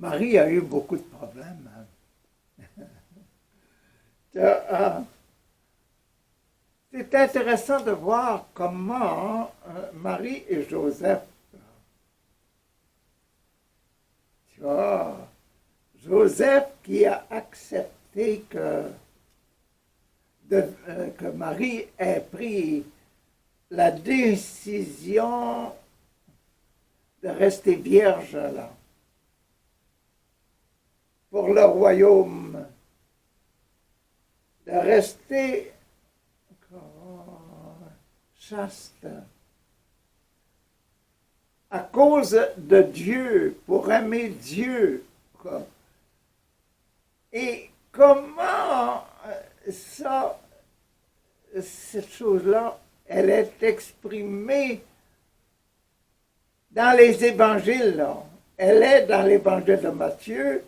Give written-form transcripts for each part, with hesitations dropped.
Marie a eu beaucoup de problèmes. C'est intéressant de voir comment Marie et Joseph, tu vois, Joseph qui a accepté que Marie ait pris la décision de rester vierge là, pour le royaume, de rester chaste à cause de Dieu, pour aimer Dieu. Et comment cette chose-là, elle est exprimée dans les évangiles. Là. Elle est dans l'évangile de Matthieu,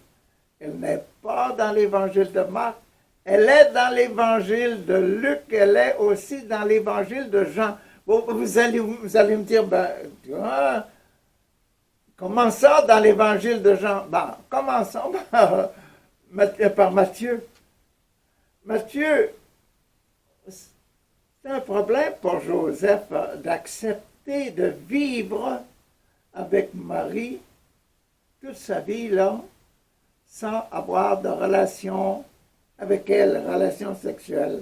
elle n'est pas dans l'évangile de Marc, elle est dans l'évangile de Luc, elle est aussi dans l'évangile de Jean. Vous allez me dire, ben, comment ça dans l'évangile de Jean? Ben, commençons par Matthieu. Matthieu, c'est un problème pour Joseph d'accepter de vivre avec Marie toute sa vie, là, sans avoir de relation avec elle, relation sexuelle.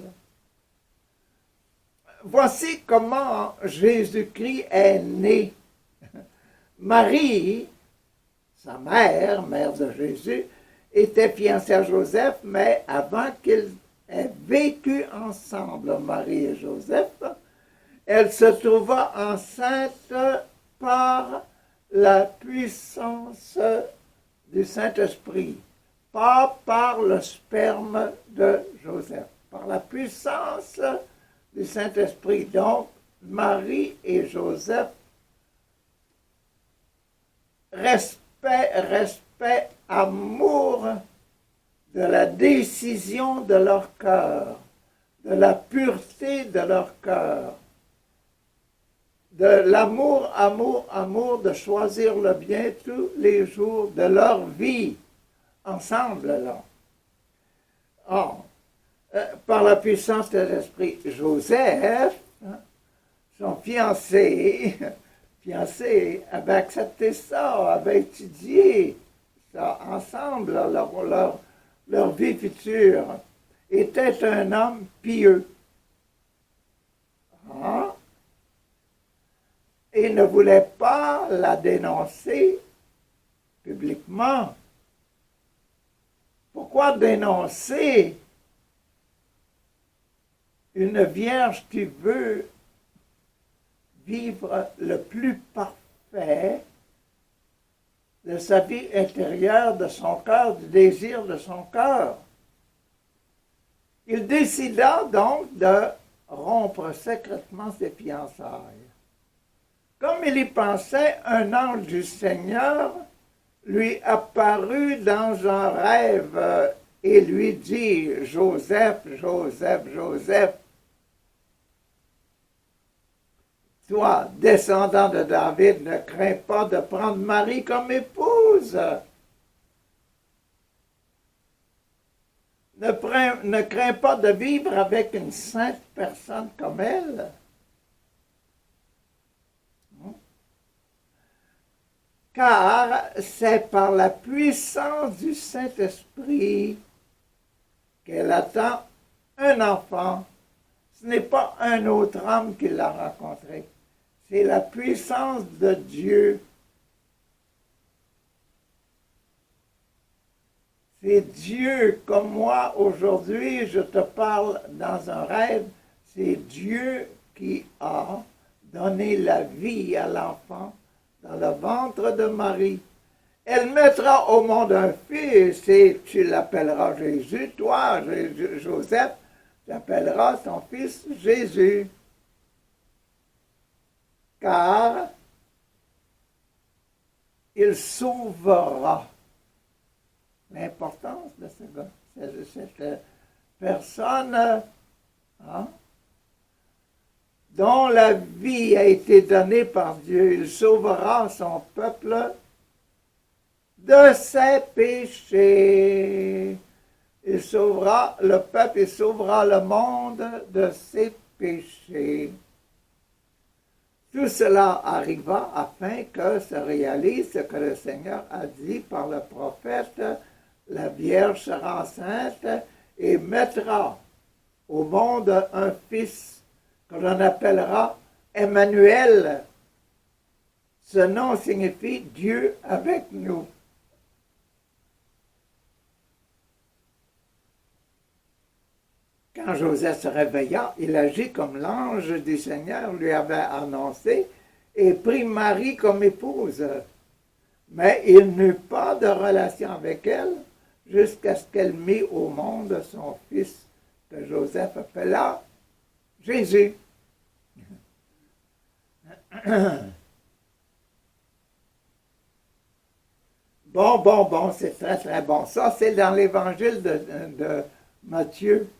Voici comment Jésus-Christ est né. Marie, sa mère, mère de Jésus, était fiancée à Joseph, mais avant qu'ils aient vécu ensemble, Marie et Joseph, elle se trouva enceinte par la puissance du Saint-Esprit, pas par le sperme de Joseph, par la puissance du Saint-Esprit. Donc, Marie et Joseph, respect, amour de la décision de leur cœur, de la pureté de leur cœur, de l'amour, amour de choisir le bien tous les jours de leur vie, ensemble là. Or, par la puissance de l'Esprit, Joseph, son fiancé, avait accepté ça, avait étudié ça ensemble, leur vie future, était un homme pieux. Hein? Et ne voulait pas la dénoncer publiquement. Pourquoi dénoncer une vierge qui veut vivre le plus parfait de sa vie intérieure, de son cœur, du désir de son cœur? Il décida donc de rompre secrètement ses fiançailles. Comme il y pensait, un ange du Seigneur lui apparut dans un rêve et lui dit, « Joseph, Joseph, Joseph, toi, descendant de David, ne crains pas de prendre Marie comme épouse. Ne crains pas de vivre avec une sainte personne comme elle. » Car c'est par la puissance du Saint-Esprit qu'elle attend un enfant. Ce n'est pas un autre homme qui l'a rencontré. C'est la puissance de Dieu. C'est Dieu, comme moi aujourd'hui, je te parle dans un rêve, c'est Dieu qui a donné la vie à l'enfant dans le ventre de Marie. Elle mettra au monde un fils et tu l'appelleras Jésus. Toi, Joseph, tu appelleras son fils Jésus. Car il sauvera. L'importance de cette personne, hein, dont la vie a été donnée par Dieu, il sauvera son peuple de ses péchés. Il sauvera le peuple, il sauvera le monde de ses péchés. Tout cela arriva afin que se réalise ce que le Seigneur a dit par le prophète, la Vierge sera enceinte et mettra au monde un fils que l'on appellera Emmanuel. Ce nom signifie Dieu avec nous. Quand Joseph se réveilla, il agit comme l'ange du Seigneur lui avait annoncé et prit Marie comme épouse. Mais il n'eut pas de relation avec elle jusqu'à ce qu'elle mit au monde son fils, que Joseph appela Jésus. Bon, c'est très, très bon. Ça, c'est dans l'évangile de Matthieu.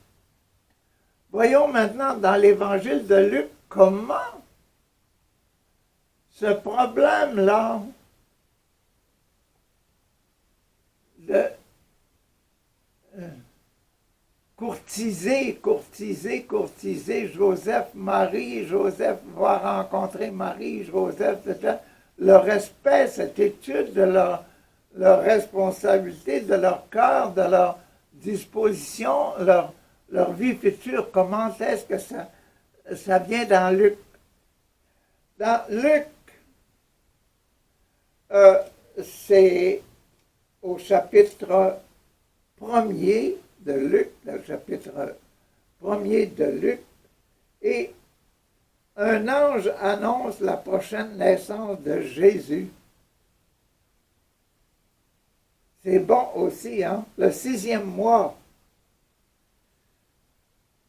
Voyons maintenant dans l'évangile de Luc comment ce problème-là de courtiser Joseph, Marie, Joseph va rencontrer Marie, Joseph, etc. Le respect, cette étude de leur responsabilité, de leur cœur, de leur disposition, leur vie future, comment est-ce que ça vient dans Luc? Dans Luc, c'est au chapitre 1er de Luc, le chapitre 1er de Luc, et un ange annonce la prochaine naissance de Jésus. C'est bon aussi, hein? Le 6e mois.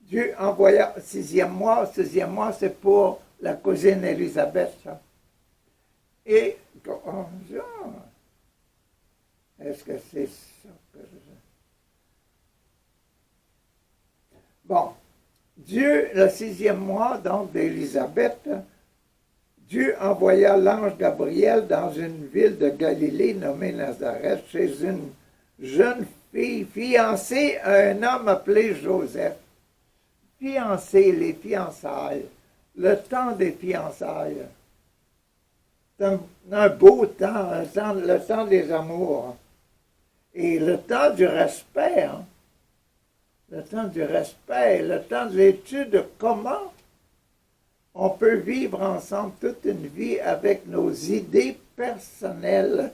Dieu envoya, sixième mois, c'est pour la cousine Élisabeth. Ça. Et, est-ce que c'est ça que je... Bon, Dieu, le 6e mois, donc, d'Élisabeth, Dieu envoya l'ange Gabriel dans une ville de Galilée nommée Nazareth, chez une jeune fille fiancée à un homme appelé Joseph. Fiancés, les fiançailles, le temps des fiançailles. C'est un beau temps, le temps des amours. Et le temps du respect, hein? Le temps du respect, le temps de l'étude de comment on peut vivre ensemble toute une vie avec nos idées personnelles.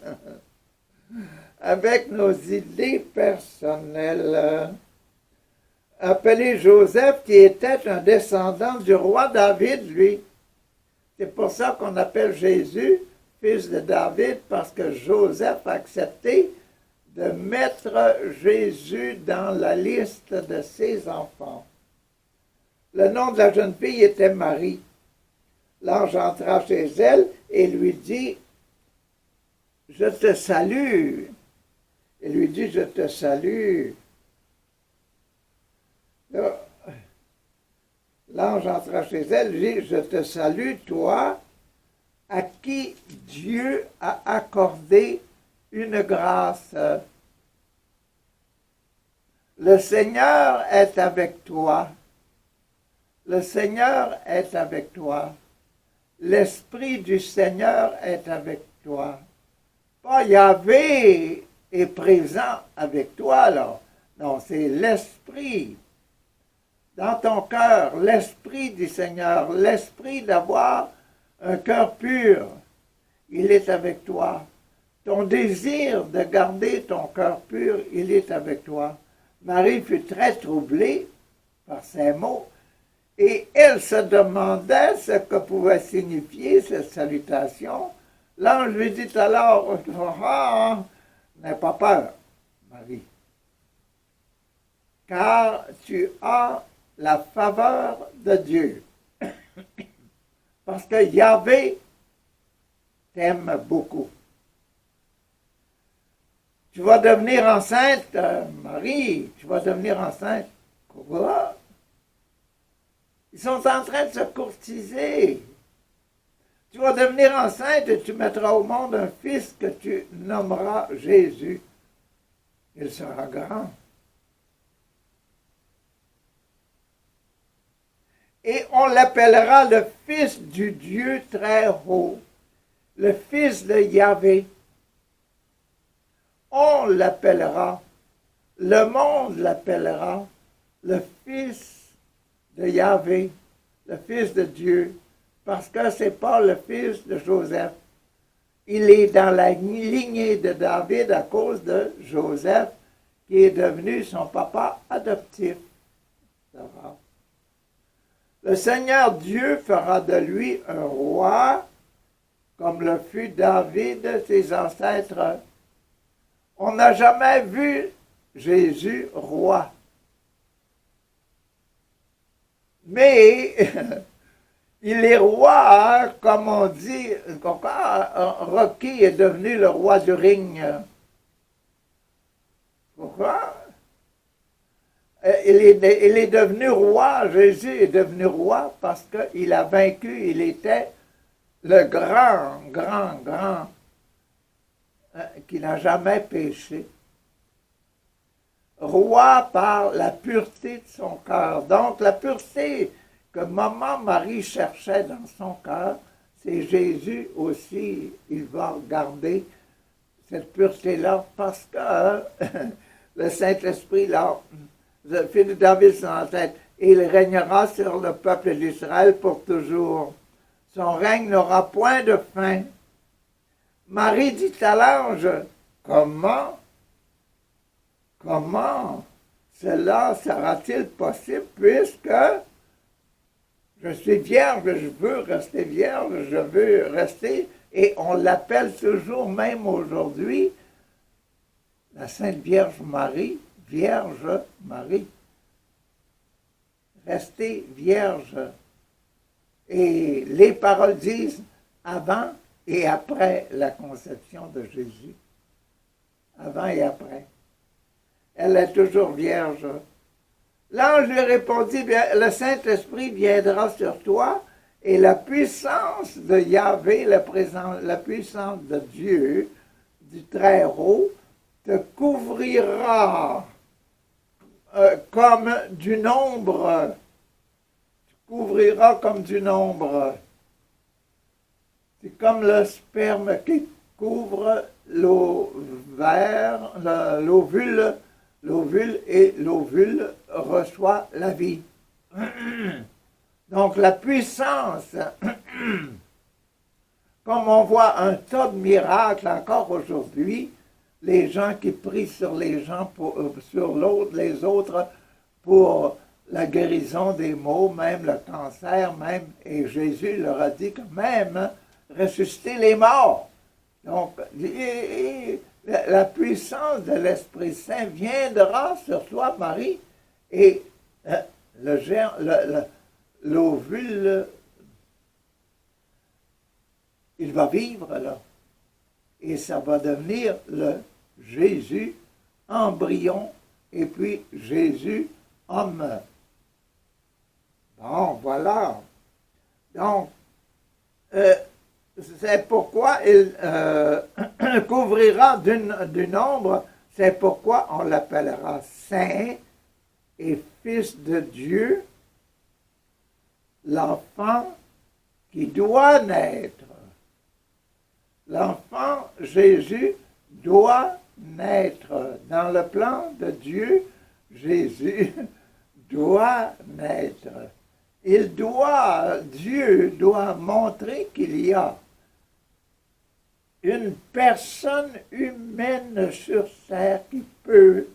Avec nos idées personnelles. Appelé Joseph, qui était un descendant du roi David, lui. C'est pour ça qu'on appelle Jésus fils de David, parce que Joseph a accepté de mettre Jésus dans la liste de ses enfants. Le nom de la jeune fille était Marie. L'ange entra chez elle et lui dit, « Je te salue. » Il lui dit, « Je te salue. » L'ange entra chez elle, lui dit, « Je te salue, toi, à qui Dieu a accordé une grâce. Le Seigneur est avec toi. Le Seigneur est avec toi. L'Esprit du Seigneur est avec toi. » Pas Yahvé est présent avec toi, là. Non, c'est l'Esprit. Dans ton cœur, l'Esprit du Seigneur, l'Esprit d'avoir un cœur pur, il est avec toi. Ton désir de garder ton cœur pur, il est avec toi. Marie fut très troublée par ces mots, et elle se demandait ce que pouvait signifier cette salutation. L'ange lui dit alors, « N'aie pas peur, Marie, car tu as la faveur de Dieu. » Parce que Yahvé t'aime beaucoup. Tu vas devenir enceinte, Marie, tu vas devenir enceinte. Quoi? Ils sont en train de se courtiser. Tu vas devenir enceinte et tu mettras au monde un fils que tu nommeras Jésus. Il sera grand. Et on l'appellera le Fils du Dieu très haut, le Fils de Yahvé. On l'appellera, le monde l'appellera, le Fils de Yahvé, le Fils de Dieu, parce que ce n'est pas le fils de Joseph. Il est dans la lignée de David à cause de Joseph, qui est devenu son papa adoptif. Le Seigneur Dieu fera de lui un roi, comme le fut David, ses ancêtres. On n'a jamais vu Jésus roi. Mais il est roi, hein, comme on dit, Rocky est devenu le roi du ring. Pourquoi? Il est devenu roi, Jésus est devenu roi parce qu'il a vaincu, il était le grand, qui n'a jamais péché. Roi par la pureté de son cœur. Donc la pureté que maman Marie cherchait dans son cœur, c'est Jésus aussi, il va garder cette pureté-là parce que le Saint-Esprit, là, le fils de David sur la tête, il régnera sur le peuple d'Israël pour toujours. Son règne n'aura point de fin. Marie dit à l'ange, comment cela sera-t-il possible puisque je suis vierge, je veux rester vierge, je veux rester, et on l'appelle toujours, même aujourd'hui, la Sainte Vierge Marie, Vierge Marie. Rester vierge. Et les paroles disent avant et après la conception de Jésus. Avant et après. Elle est toujours vierge. L'ange lui répondit, le Saint-Esprit viendra sur toi et la puissance de Yahvé, la puissance de Dieu, du Très-Haut, te couvrira comme du nombre. Tu couvriras comme du nombre. C'est comme le sperme qui couvre l'ovule. L'ovule et l'ovule reçoit la vie. Donc la puissance, comme on voit un tas de miracles encore aujourd'hui, les gens qui prient sur les gens, sur les autres pour la guérison des maux, même le cancer, même, et Jésus leur a dit quand même, ressusciter les morts. Donc, la puissance de l'Esprit Saint viendra sur toi, Marie, et l'ovule, il va vivre là. Et ça va devenir le Jésus, embryon, et puis Jésus, homme. Bon, voilà. Donc, c'est pourquoi il couvrira du nombre, c'est pourquoi on l'appellera Saint et Fils de Dieu, l'enfant qui doit naître. L'enfant Jésus doit naître. Dans le plan de Dieu, Jésus doit naître. Dieu doit montrer qu'il y a une personne humaine sur terre qui peut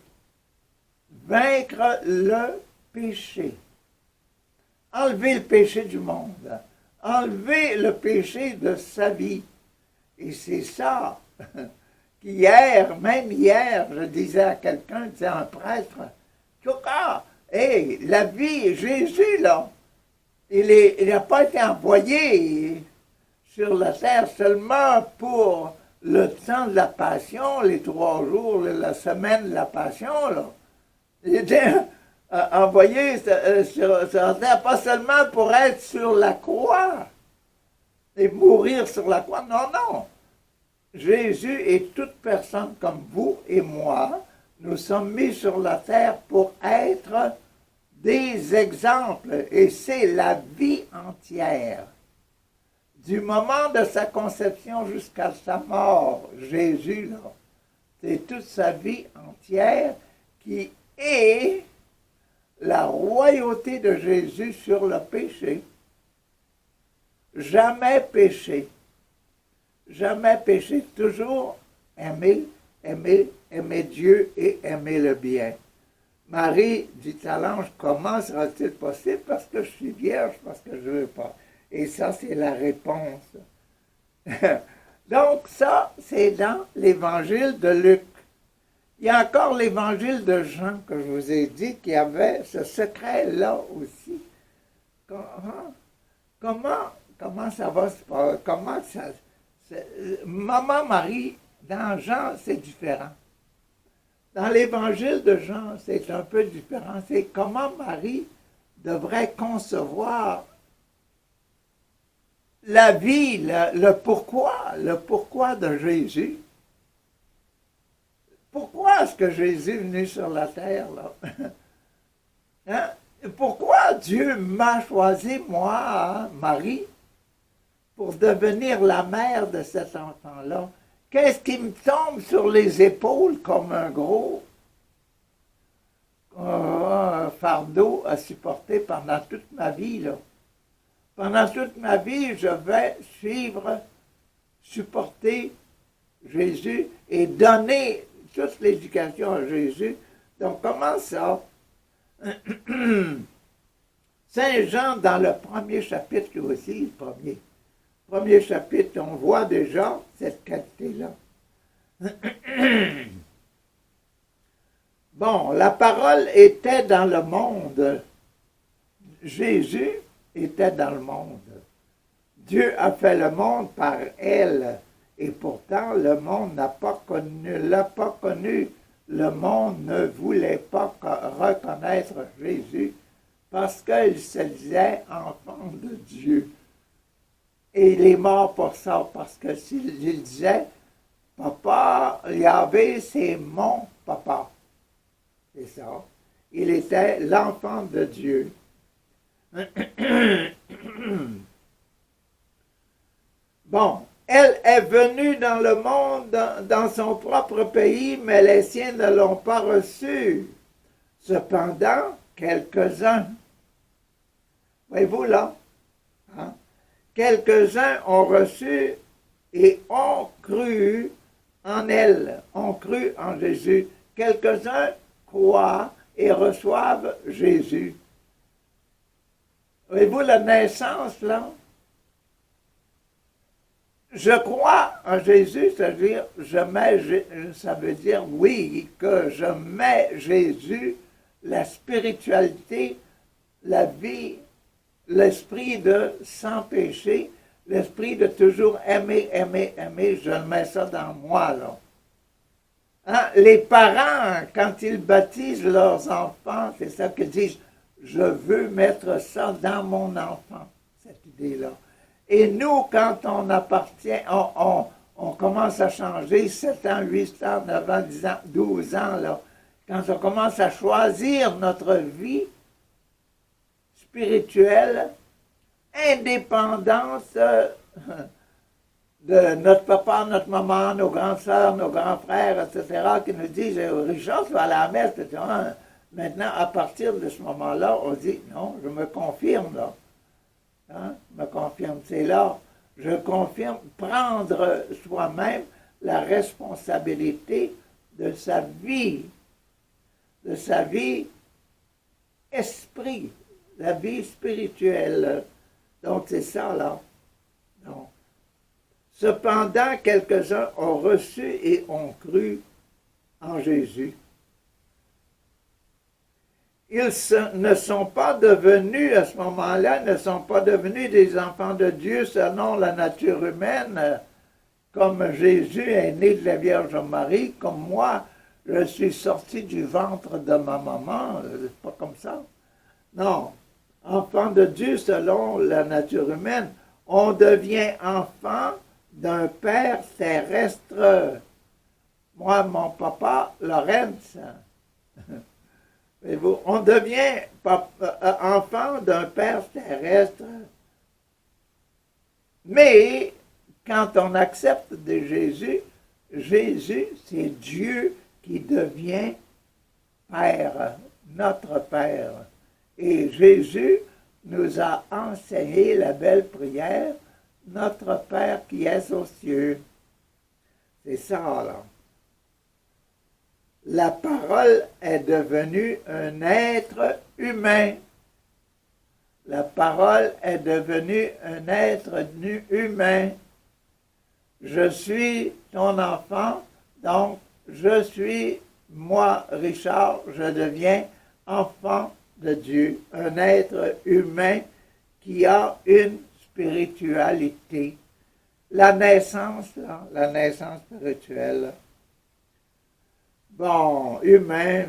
vaincre le péché, enlever le péché du monde, enlever le péché de sa vie. Et c'est ça même hier, je disais à quelqu'un, je disais à un prêtre, la vie, Jésus, là, il n'a pas été envoyé sur la terre seulement pour le temps de la passion, les 3 jours, la semaine de la passion, là. Il était envoyé sur la terre, pas seulement pour être sur la croix. et mourir sur la croix. Non, non. Jésus et toute personne comme vous et moi, nous sommes mis sur la terre pour être des exemples. Et c'est la vie entière. Du moment de sa conception jusqu'à sa mort, Jésus, là, c'est toute sa vie entière qui est la royauté de Jésus sur le péché. Jamais péché. Jamais péché. Toujours aimer, aimer, aimer Dieu et aimer le bien. Marie dit à l'ange, comment sera-t-il possible? Parce que je suis vierge, parce que je ne veux pas. Et ça, c'est la réponse. Donc ça, c'est dans l'évangile de Luc. Il y a encore l'évangile de Jean que je vous ai dit qu'il y avait ce secret-là aussi. Comment ça va se passer? Comment ça... Maman Marie, dans Jean, c'est différent. Dans l'évangile de Jean, c'est un peu différent. C'est comment Marie devrait concevoir la vie, le pourquoi de Jésus. Pourquoi est-ce que Jésus est venu sur la terre, là? Hein? Pourquoi Dieu m'a choisi, moi, hein, Marie, pour devenir la mère de cet enfant-là? Qu'est-ce qui me tombe sur les épaules comme un gros fardeau à supporter pendant toute ma vie, là? Pendant toute ma vie, je vais suivre, supporter Jésus et donner toute l'éducation à Jésus. Donc, comment ça? Saint Jean, dans le premier chapitre aussi, le premier chapitre, on voit déjà cette qualité-là. Bon, la parole était dans le monde. Jésus était dans le monde. Dieu a fait le monde par elle, et pourtant le monde l'a pas connu. Le monde ne voulait pas reconnaître Jésus parce qu'il se disait enfant de Dieu. Et il est mort pour ça, parce que s'il disait Papa, Yahvé, c'est mon papa. C'est ça. Il était l'enfant de Dieu. Bon, elle est venue dans le monde, dans son propre pays, mais les siens ne l'ont pas reçue. Cependant, quelques-uns, voyez-vous là, hein? Quelques-uns ont reçu et ont cru en elle, ont cru en Jésus. Quelques-uns croient et reçoivent Jésus. Voyez-vous la naissance, là? Je crois en Jésus, c'est-à-dire, ça veut dire, oui, que je mets Jésus, la spiritualité, la vie, l'esprit de sans péché, l'esprit de toujours aimer, aimer, aimer, je mets ça dans moi, là. Hein? Les parents, quand ils baptisent leurs enfants, c'est ça qu'ils disent, je veux mettre ça dans mon enfant, cette idée-là. Et nous, quand on appartient, on commence à changer 7 ans, 8 ans, 9 ans, 10 ans, 12 ans, là. Quand on commence à choisir notre vie spirituelle, indépendance de notre papa, notre maman, nos grandes sœurs, nos grands frères, etc., qui nous disent Richard, tu vas à la messe, etc. Maintenant, à partir de ce moment-là, on dit non, je me confirme là. Hein? Je me confirme, c'est là. Je confirme prendre soi-même la responsabilité de sa vie esprit, la vie spirituelle. Donc, c'est ça, là. Donc, cependant, quelques-uns ont reçu et ont cru en Jésus. Ils ne sont pas devenus, à ce moment-là, ne sont pas devenus des enfants de Dieu selon la nature humaine, comme Jésus est né de la Vierge Marie, comme moi, je suis sorti du ventre de ma maman, c'est pas comme ça. Non, enfants de Dieu selon la nature humaine, on devient enfant d'un père terrestre. Moi, mon papa, Lorenz, on devient enfant d'un père terrestre. Mais quand on accepte de Jésus, Jésus, c'est Dieu qui devient Père, notre Père. Et Jésus nous a enseigné la belle prière, notre Père qui est aux cieux. C'est ça, là. La parole est devenue un être humain. La parole est devenue un être humain. Je suis ton enfant, donc je suis, moi, Richard, je deviens enfant de Dieu, un être humain qui a une spiritualité. La naissance, là, la naissance spirituelle. Bon, humain,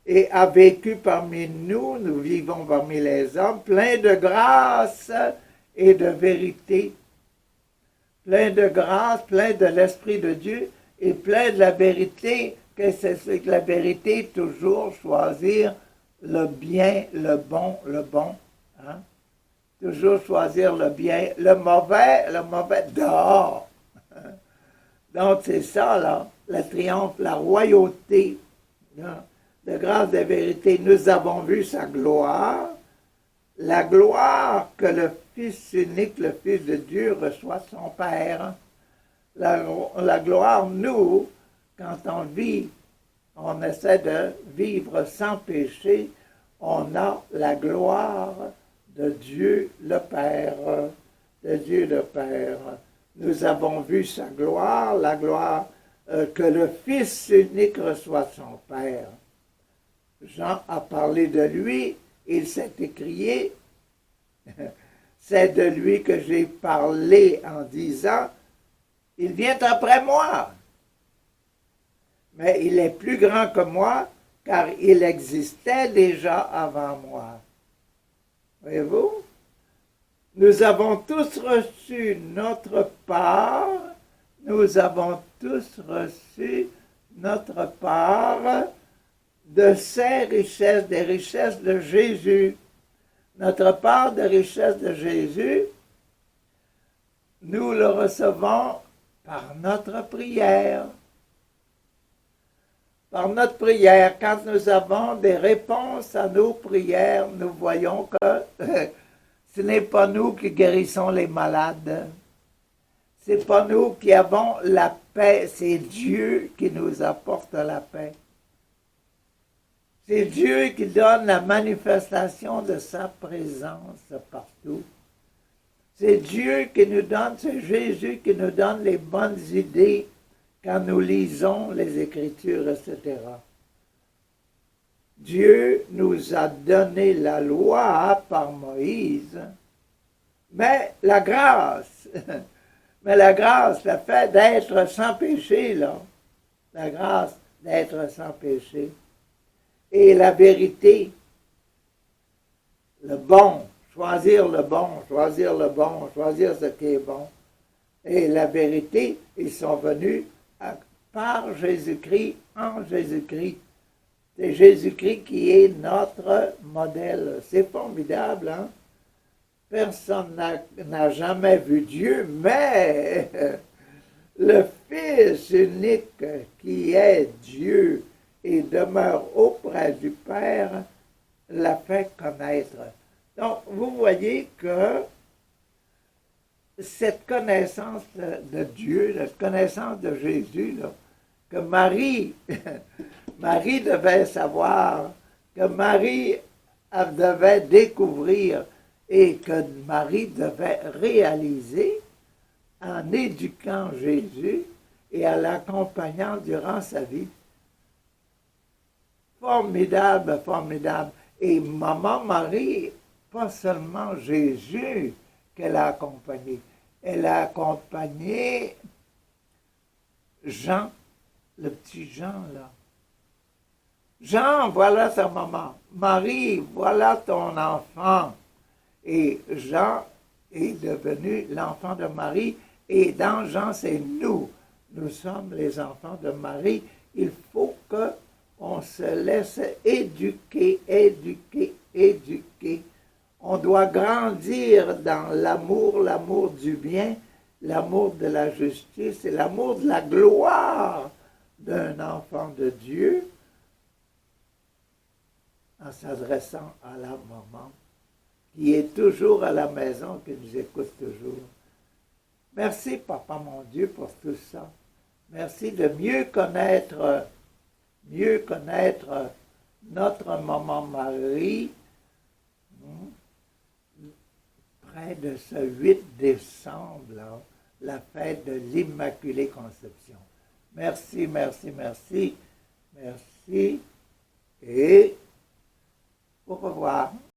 et a vécu parmi nous, nous vivons parmi les hommes, plein de grâce et de vérité. Plein de grâce, plein de l'Esprit de Dieu et plein de la vérité. Qu'est-ce que c'est que la vérité? Toujours choisir le bien, le bon, hein? Toujours choisir le bien, le mauvais dehors. Donc c'est ça, là, le triomphe, la royauté, hein, de grâce de vérité. Nous avons vu sa gloire, la gloire que le Fils unique, le Fils de Dieu, reçoit son Père. La gloire, nous, quand on vit, on essaie de vivre sans péché, on a la gloire de Dieu le Père, de Dieu le Père. Nous avons vu sa gloire, la gloire que le Fils unique reçoit son Père. Jean a parlé de lui, il s'est écrié, c'est de lui que j'ai parlé en disant, il vient après moi, mais il est plus grand que moi, car il existait déjà avant moi. Voyez-vous? Nous avons tous reçu notre part, nous avons tous reçu notre part de ces richesses, des richesses de Jésus. Notre part de richesse de Jésus, nous le recevons par notre prière. Par notre prière, quand nous avons des réponses à nos prières, nous voyons que ce n'est pas nous qui guérissons les malades. Ce n'est pas nous qui avons la paix, c'est Dieu qui nous apporte la paix. C'est Dieu qui donne la manifestation de sa présence partout. C'est Dieu qui nous donne, c'est Jésus qui nous donne les bonnes idées quand nous lisons les Écritures, etc. Dieu nous a donné la loi par Moïse, mais la grâce, le fait d'être sans péché, là, la grâce d'être sans péché, et la vérité, le bon, choisir le bon, choisir ce qui est bon, et la vérité, ils sont venus par Jésus-Christ, en Jésus-Christ. C'est Jésus-Christ qui est notre modèle. C'est formidable, hein? Personne n'a jamais vu Dieu, mais le Fils unique qui est Dieu et demeure auprès du Père l'a fait connaître. Donc, vous voyez que cette connaissance de Dieu, cette connaissance de Jésus, là, que Marie, Marie devait savoir, que Marie devait découvrir et que Marie devait réaliser en éduquant Jésus et en l'accompagnant durant sa vie. Formidable, formidable. Et Maman Marie, pas seulement Jésus qu'elle a accompagné, elle a accompagné Jean, le petit Jean, là. Jean, voilà ta maman. Marie, voilà ton enfant. Et Jean est devenu l'enfant de Marie. Et dans Jean, c'est nous. Nous sommes les enfants de Marie. Il faut qu'on se laisse éduquer, éduquer, éduquer. On doit grandir dans l'amour, l'amour du bien, l'amour de la justice et l'amour de la gloire d'un enfant de Dieu en s'adressant à la maman qui est toujours à la maison, qui nous écoute toujours. Merci, Papa mon Dieu, pour tout ça. Merci de mieux connaître notre maman Marie, près de ce 8 décembre, là, la fête de l'Immaculée Conception. Merci, merci, merci, merci, et au revoir.